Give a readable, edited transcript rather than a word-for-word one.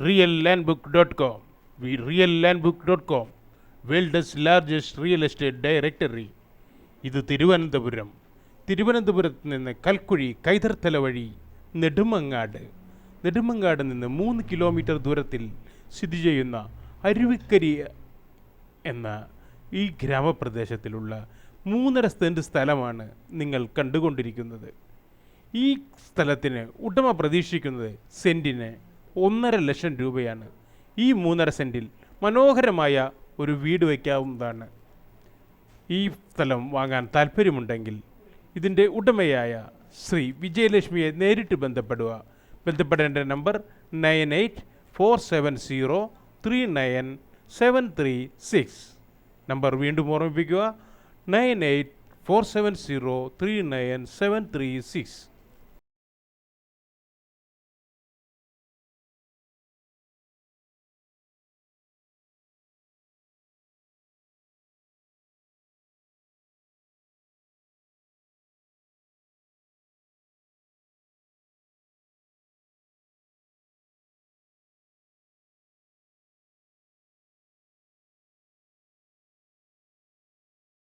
reallandbook.com. reallandbook.com, world's largest real estate directory. ഇത് തിരുവനന്തപുരം. തിരുവനന്തപുരത്ത് നിന്ന് കൽക്കുഴി കൈതർത്തല വഴി നെടുമങ്ങാട് നിന്ന് 3 കിലോമീറ്റർ ദൂരത്തിൽ സ്ഥിതി ചെയ്യുന്ന അരുവിക്കരി എന്ന ഈ ഗ്രാമപ്രദേശത്തിലുള്ള 3.5 സെൻറ്റ് സ്ഥലമാണ് നിങ്ങൾ കണ്ടുകൊണ്ടിരിക്കുന്നത്. ഈ സ്ഥലത്തിന് ഉടമ പ്രതീക്ഷിക്കുന്നത് സെൻറ്റിന് 1.5 ലക്ഷം രൂപയാണ്. ഈ 3.5 സെൻറ്റിൽ മനോഹരമായ ഒരു വീട് വയ്ക്കാവുന്നതാണ്. ഈ സ്ഥലം വാങ്ങാൻ താല്പര്യമുണ്ടെങ്കിൽ ഇതിൻ്റെ ഉടമയായ ശ്രീ വിജയലക്ഷ്മിയെ നേരിട്ട് ബന്ധപ്പെടേണ്ട നമ്പർ 9847039736. നമ്പർ വീണ്ടും ഓർമ്മിപ്പിക്കുക, 9847039736.